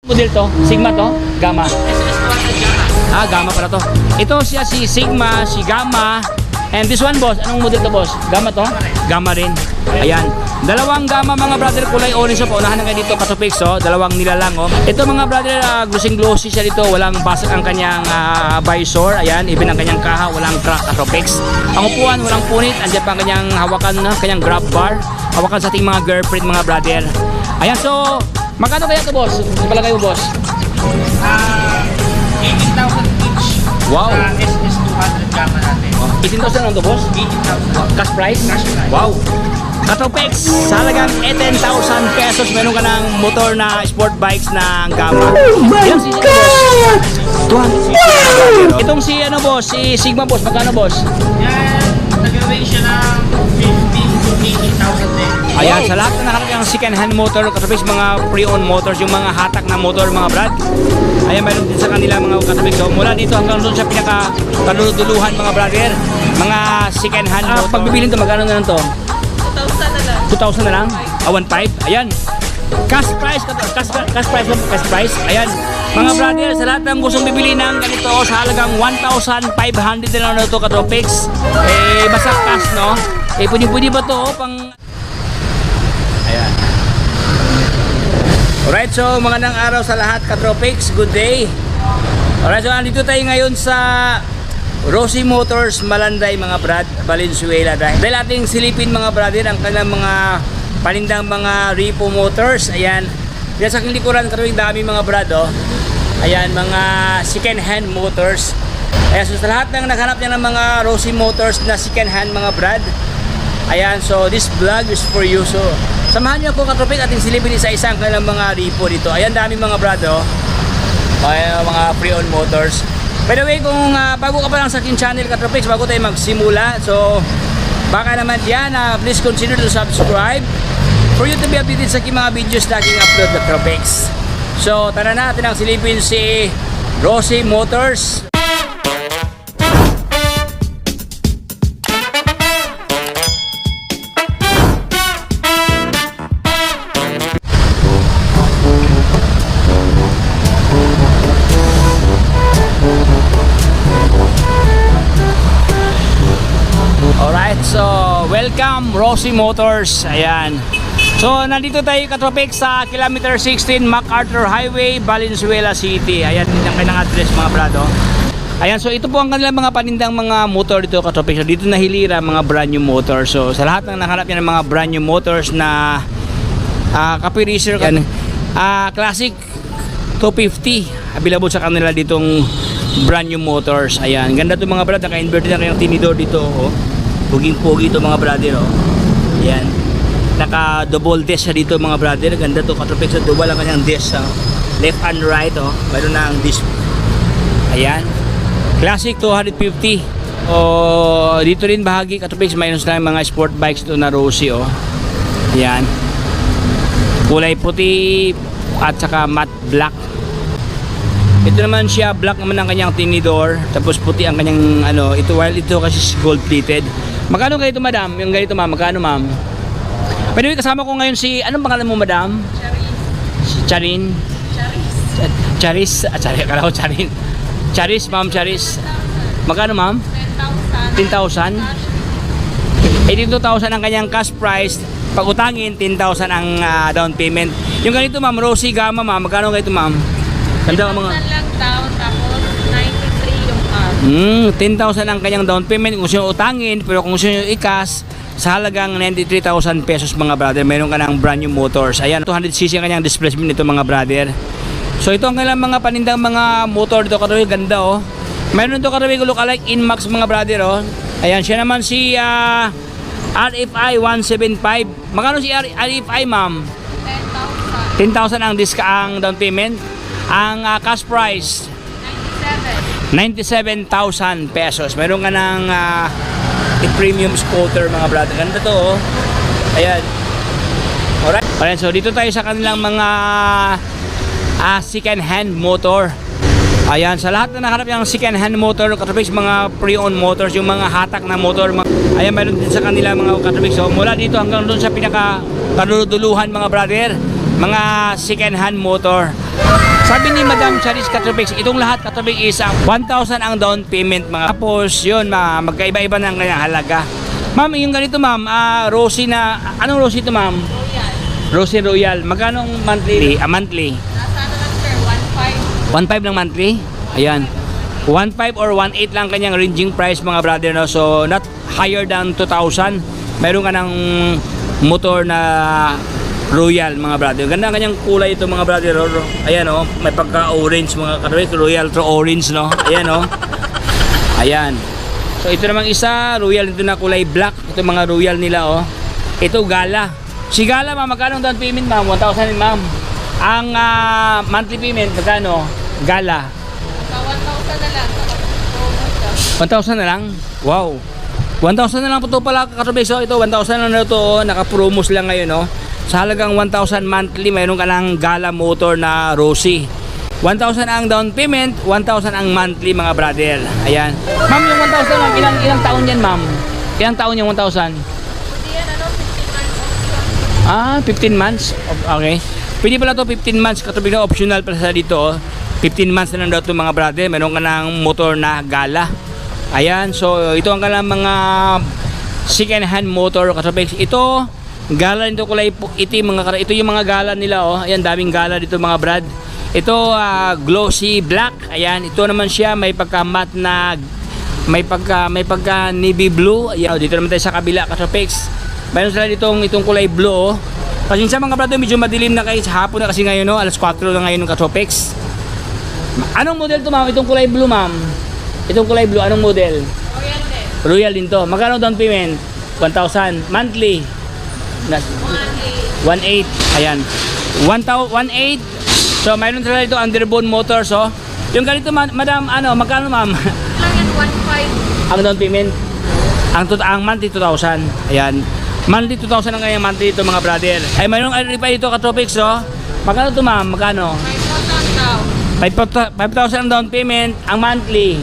Model to? Sigma to? Gamma? SS200 Gamma. Gamma pala to. Ito siya si Sigma, si Gamma. And this one, boss, anong model to, boss? Gamma to? Gamma rin. Ayan. Dalawang Gamma, mga brother, kulay orange. Paunahan na kayo dito, Katopix, oh. Dalawang nilalang, oh. Ito, mga brother, glossy siya dito. Walang basag ang kanyang visor. Ayan, even ang kanyang kaha, walang crack, Katopix. Ang upuan, walang punit. Andiyan pa ang kanyang hawakan na, kanyang grab bar. Hawakan sa ating mga girlfriend, mga brother. Ayan, so, magkano kaya ito, boss? Ipalagay mo, boss? 18,000 each. Wow. SS200 Gamma natin. 18,000 lang to, boss? 18,000. Cash price? Cash price. Wow. Katopix, sa halagang 18,000 pesos, meron ka ng motor na sport bikes na Gamma. Oh my God! 200. Itong si ano, boss, si Sigma, boss, magkano, boss? Yan, nag-range siya ng 15,000 to 18,000 din. Ayan, sa lahat na nakalagay ang second hand motor, Katopix, mga pre-owned motors, yung mga hatak na motor, mga brad. Ayan, mayroon din sa kanila mga Katopix. So, mula dito hanggang doon sa pinaka-kaluduluhan, mga brother, mga second hand motor. Pagbibilin to, magkano na lang to? 2,000 na lang. 2,000 na lang? 1,500? Ayan. Cash price, cash price. Ayan. Mga brother, sa lahat ng gustong bibili ng ganito, sa halagang 1,500 na lang na ito, Katopix. Basta cash, no? Pwede ba ito, pang... Ayan. Alright, so magandang araw sa lahat, Katopix. Good day. Alright, so andito tayo ngayon sa Rosie Motors, Malanday, mga brad, Valenzuela. Dahil ating silipin, mga brother, ang kanilang mga panindang mga repo motors. Ayan. Yan sa aking likuran, Katopix, dami mga brad, oh. Ayan, mga second hand motors. Ayan, so sa lahat ng naghanap niya ng mga Rosie Motors na second hand, mga brad. Ayan, so this vlog is for you. So samahan niyo ako, Katopix, ating silipin isa-isa ang kanilang mga repo dito. Ayan, dami mga brad, oh. Ayan, mga pre-owned motors. By the way, kung bago ka pa lang sa aking channel, Katopix, bago tayo magsimula, so baka naman yan, please consider to subscribe for you to be updated sa aking mga videos na aking upload, Katopix. So tara na, natin ang silipin si Rosie Motors. Alright, so welcome Rosie Motors. Ayan. So nandito tayo, Katopix, sa kilometer 16 MacArthur Highway, Valenzuela City. Ayan din ang kanilang address, mga brado. Ayan, so ito po ang kanilang mga panindang mga motor dito, Katopix. So dito nahilira mga brand new motor. So sa lahat ng nakalap niya ng mga brand new motors na Capi Racer, Classic 250, available sa kanila ditong brand new motors. Ayan, ganda to mga brad, naka-inverted na kayong tinidor dito, oh. Puging-pugi ito, mga brother, oh. Ayan, naka double desk siya dito, mga brother. Ganda to, Katopix, sa double ang kanyang desk, left and right, oh. Mayroon na ang disc. Ayan, Classic 250. Dito rin bahagi, Katopix, mayroon silang mga sport bikes ito na Rosie, oh. Ayan, kulay puti at saka matte black. Ito naman siya, black naman ang kanyang tinidor, tapos puti ang kanyang ano, ito, while ito kasi gold plated. Magkano kayo ito, madam? Yung ganito, ma'am, magkano, ma'am? Anyway, kasama ko ngayon si, anong pangalan mo, madam? Charin. Charis. Charis, akala ko Charin. Charis, ma'am, Charis. Magkano, ma'am? 10,000. 82,000 ang kanyang cash price. Pag utangin, 10,000 ang down payment. Yung ganito, ma'am, Rosie Gamma, ma'am, magkano kayo ito, ma'am? Ganda mga lang down, tapos 93 yung car. 10,000 ang kanyang down payment kung gusto nyo utangin, pero kung gusto nyo i-cash sa halagang 93,000 pesos, mga brother, meron ka ng brand new motors. Ayan, 200cc ang kanyang displacement nito, mga brother. So ito ang kanilang mga panindang mga motor dito, Katopix. Ganda, oh. Meron ito, Katopix, look-alike Inmax, mga brother, oh. Ayan, siya naman si RFI 175. Magkano si RFI, ma'am? 10,000 ang down payment. Ang cash price 97,000 pesos. Meron ka ng premium scooter, mga brother. Ganda to, oh. Ayan. Alright, so dito tayo sa kanilang mga second hand motor. Ayan, sa lahat na nakalap yung second hand motor, Katopix, mga pre-owned motors, yung mga hatak na motor, ayan, meron din sa kanila, mga Katopix. So mula dito hanggang doon sa pinaka kaluduluhan, mga brother, mga second hand motor. Sabi ni Madam Charis Katropex, itong lahat Katropex is 1,000 ang down payment mga. Tapos yun, magkaiba-iba ng kanyang halaga. Ma'am, yung ganito ma'am, Rosie na, anong Rosie to ma'am? Royal. Rosie Royal. Magkano ang monthly? Monthly. Nasa ano lang sir, 1.5. 1.5 lang monthly? Ayan. 1.5 or 1.8 lang kanyang ranging price mga brother, no? So not higher than 2,000. Meron ka ng motor na Royal mga brother. Ganda ang kanyang kulay ito mga brother. Ayan oh, may pagka-orange mga Katropex, Royal to orange no. Ayan oh. Ayan. So ito namang isa, Royal ito na kulay black. Ito mga Royal nila oh. Ito Gala. Si Gala ma'am, magkano ang down payment ma'am? 1,000 ma'am. Ang monthly payment magkano? Gala. 1,000 na lang. 1,000 na lang? Wow. 1,000 na lang po ito pala Katropex. So ito 1,000 na ito oh. Naka-promos lang ngayon oh. Sa halagang 1,000 monthly, mayroon ka lang Gala motor na Rosie. 1,000 ang down payment, 1,000 ang monthly mga brother. Ayan. Ma'am, yung 1,000 ma'am, ilang taon yan ma'am? Ilang taon yung 1,000? Hindi yan, 15 months. 15 months? Okay. Pwede pala to 15 months, Katropex na optional pala sa dito. Oh. 15 months na lang daw ito mga brother. Mayroon ka ng motor na Gala. Ayan, so ito ang kanilang mga second hand motor Katropex. Ito Gala nito kulay itim mga. Ito yung mga Gala nila oh. Ayan, daming Gala dito mga brad. Ito glossy black. Ayan, ito naman siya may pagka matte na may pagka navy blue. Ayan, dito naman tayo sa kabila Katropex. Mayroon sila itong kulay blue oh. Kasi sa mga brad medyo madilim na kayo sa hapon na kasi ngayon no, alas 4 na ngayon ng Katropex. Anong model to ma'am? Itong kulay blue ma'am. Itong kulay blue anong model? Royal din. Royal din to. Magkano down payment? 1,000 monthly. 1.8. Ayan. 1.8. So mayroon sila dito underbone motors oh. Yung ganito madam ano, magkano ma'am? Lang yan, 1.5. Ang down payment. Ang monthly 2,000. Ayan. Monthly 2,000 ang kanyang monthly ito mga brother. Ay mayroong pa dito Katropex oh. Magkano to ma'am? Magkano? 5,000 daw. 5,000 ang down payment. Ang monthly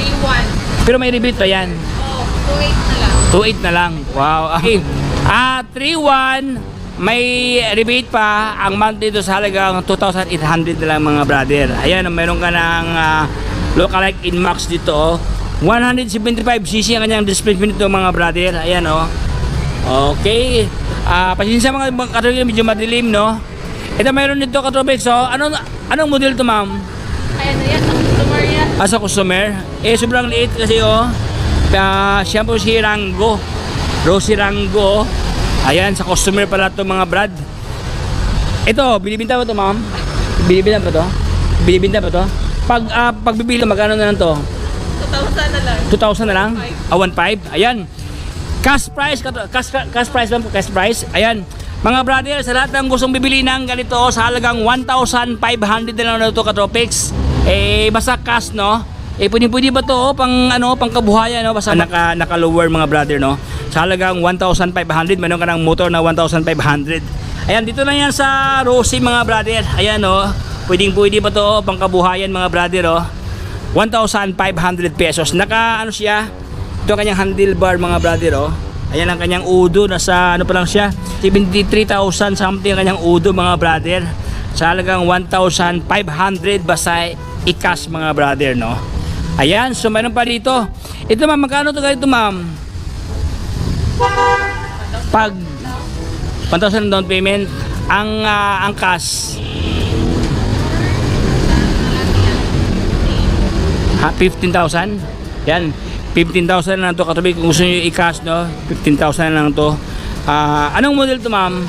3.1. pero may rebate pa yan. Oh, 2.8 na lang. 2.8 na lang. Wow. Okay. 3.1 may rebate pa. Ang monthly dito sa halagang 2,800 na lang mga brother. Ayan, mayroon ka ng lookalike Inmax dito oh. 175cc ang kanyang displacement nito mga brother. Ayan oh. Okay. Pasensya mga Katropex, medyo madilim no. Ito mayroon dito Katropex oh. Anong model to ma'am? Ayan na yan, ang customer yan. Sa customer? Sobrang liit kasi oh. Siya po si Rango. Rosie Rango. Ayan, sa customer pala ito mga brad. Ito, binibinta ba ito ma'am? Binibinta ba ito? Binibinta ba ito? Pag bibili, magkano na lang ito? 2,000 na lang. 2,000 na lang? 1.5? Ayan. Cash price, cash price ba po? Cash price? Ayan. Mga brother, sa lahat ng gustong bibili ng ganito, sa halagang 1,500 na lang na ito Katropex. Basta cash no? Pwede ba to pang kabuhayan no? Basta naka-lower mga brother no? Sa halagang 1,500, meron ka ng motor na 1,500. Ayan, dito lang yan sa Rosie mga brother. Ayan no? Pwede ba to pang kabuhayan mga brother oh. 1,500 pesos. Naka siya? Ito ang kanyang handlebar mga brother oh. Ayan ang kanyang udo, nasa pa lang siya 73,000 something ang kanyang udo mga brother. Sa halagang 1,500 basta i-cash mga brother no. Ayan, so mayroon pa dito. Ito ma'am, magkano to ganito ma'am? Pag 1,000 down payment, ang cash 15,000. Yan, 15,000 na lang to Katropex. Kung gusto nyo i-cash no, 15,000 na lang to. Anong model to ma'am?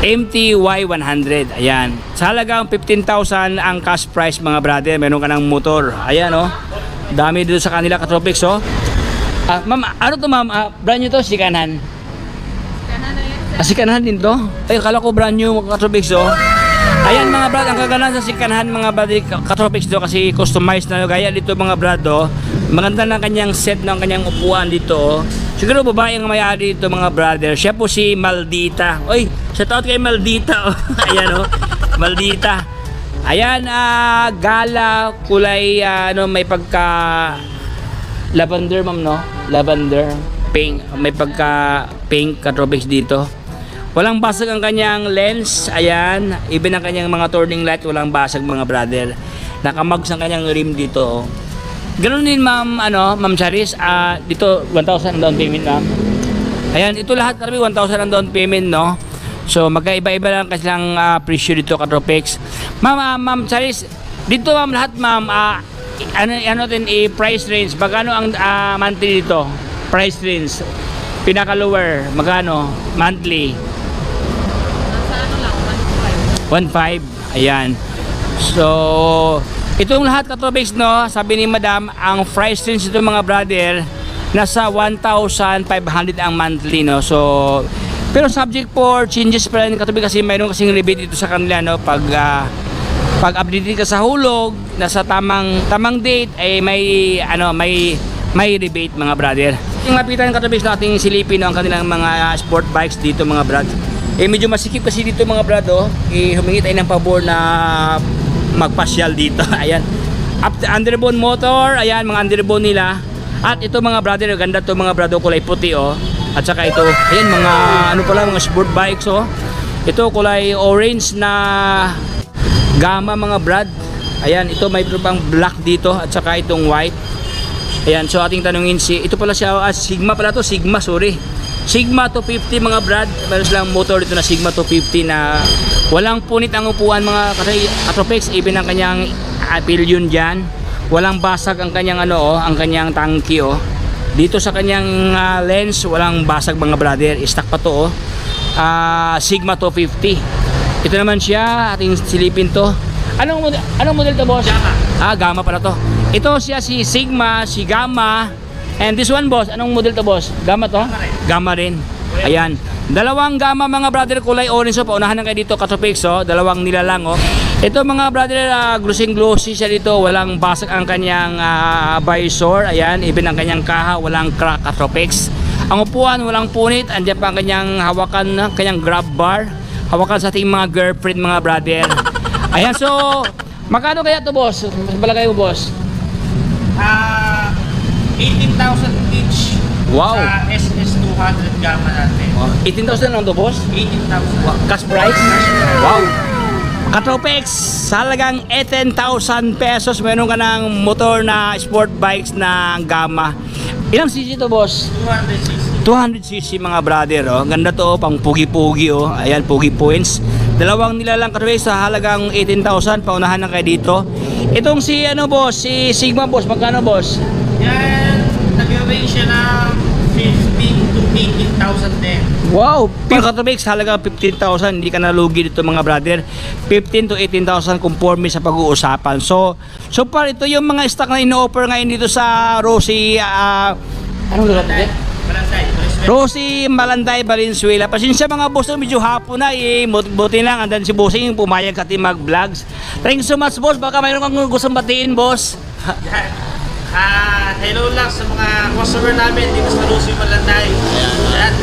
MTY100. Ayan. Sa halagang 15,000 ang cash price mga brother. Meron ka ng motor. Ayan oh. Dami dito sa kanila Katropex oh. Ma'am, ano to ma'am? Brand new to, sikanan. Sikanan din to? Ay, kala ko brand new Katropex oh. Ayan mga brad, ang kaganahan sa sikanahan mga brad Katropex do kasi customized na gaya dito mga brad do. Maganda ng kanyang set ng kanyang upuan dito. Siguro babae ang may-ari dito mga brother. Siya po si Maldita. Oy, shout out kay Maldita. Ayan oh. Maldita. Ayan, Gala kulay may pagka lavender ma'am no. Lavender, pink, may pagka pink Katropex dito. Walang basag ang kanyang lens. Ayan. Even ang kanyang mga turning light, walang basag mga brother. Nakamags ang kanyang rim dito. Oh. Ganun din ma'am, ma'am Charis. Dito 1,000 ang down payment ma'am. Ayan, ito lahat karami 1,000 ang down payment, no? So magkaiba-iba lang kasi lang presyo dito Katropex. Ma'am Charis, dito ma'am lahat ma'am, ano din price range. Magkano ang monthly dito? Price range. Pinaka lower, magkano monthly? Nasa ano lang, 1.5. Ayan. So, itong lahat Katropex, no, sabi ni Madam, ang price range ito mga brother, nasa 1,500 ang monthly, no. So, pero subject for changes pa rin Katropex kasi mayroon kasing rebate dito sa kanila, no, pag update ka sa hulog, nasa tamang date ay may rebate mga brother. Yung lapitan Katropex nating silipin, no, ang kanilang mga sport bikes dito mga brad. Medyo masikip kasi dito mga brad, oh. Humingi tayo ng pabor na magpasyal dito. Ayan. Underbone motor, ayan mga underbone nila. At ito mga brother, ganda to mga brado, kulay puti, oh. At saka ito, ayan mga mga sport bikes, oh. Ito kulay orange na Gamma mga brad. Ayan, ito may pang black dito at saka itong white. Ayan, so ating tanungin ito pala siya, Sigma pala to, Sigma, sorry. Sigma 250 mga brad. Meron silang motor dito na Sigma 250 na walang punit ang upuan mga Katropex, even ang kanyang pillion diyan. Walang basag ang kanyang ang kanyang tangki, oh. Dito sa kanyang lens, walang basag mga brother. Stock pa to, oh. Sigma 250. Ito naman siya, ating silipin to. Anong model to, boss? Gamma. Gamma pala to. Ito siya si Sigma, si Gamma. And this one, boss, anong model to, boss? Gamma to? Gamma rin. Ayan. Dalawang Gamma mga brother, kulay orange, oh. Paunahan na kayo dito Katropex, oh. Dalawang nilalang, oh. Ito mga brother, glossy siya dito. Walang basag ang kanyang visor. Ayan, even ang kanyang kaha, walang crack Katropex. Ang upuan, walang punit. Andiyan pa ang kanyang hawakan, kanyang grab bar. Hawakan sa ating mga girlfriend mga brother. Ayan, so magkano kaya to, boss? Balagay mo, boss. 18,000 each. Wow. Sa SS200 Gamma natin. 18,000 lang to, boss? 18,000. Cash price? Wow. Katropex, halagang 18,000 pesos. Meron ka ng motor na sport bikes na Gamma. Ilang cc to, boss? 200cc mga brother, oh. Ganda to, oh, pang pugi-pugi, oh. Ayan, pugi points. Dalawang nilalang Katropex sa halagang 18,000. Paunahan na kayo dito. Itong si boss, si Sigma, boss, magkano, boss? Yan, nag-range siya ng 15 to 18,000 din. Wow! Pag Katropex, halagang 15,000. Hindi ka nalugi dito mga brother. 15 to 18,000 conforme sa pag-uusapan. So far, ito yung mga stock na ino-offer ngayon dito sa Rosie, anong lugar ito? Rosie Malanday, Valenzuela. Pasensya mga boss, medyo hapon na, buti lang. Andan si bossing pumayag ka mag-vlogs. Thank you so much, boss. Baka mayroon kang gustong batiin, boss. Hello lang sa mga customer namin dito sa Rosie Malanday. Ayan.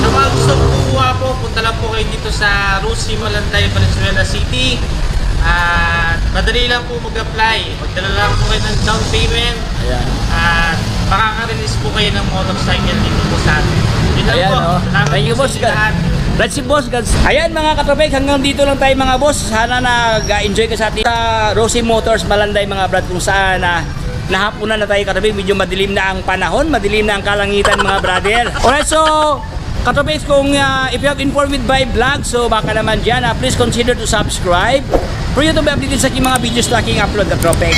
Sa mga gusto kumuha po, punta lang po kayo dito sa Rosie Malanday, Valenzuela City. Madali lang po mag-apply. Magdala lang po kayo ng down payment. Ayan. Makaka-release po kayo ng motorcycle dito po sa atin. Yun lang Ayan, po. oh. Salamat Thank you, po boss. sa inyo lahat. That's it, boss. Ayan mga Katropex, hanggang dito lang tayo mga boss. Sana nag-enjoy ka sa ating Rosie Motors Malanday mga brad, kung saan nahapunan na tayo Katropex. Medyo madilim na ang panahon, madilim na ang kalangitan mga brother. Alright, so Katropex, kung if you have informed by vlog, so baka naman dyan, please consider to subscribe for you to be updated sa aking mga videos na aking upload Katropex.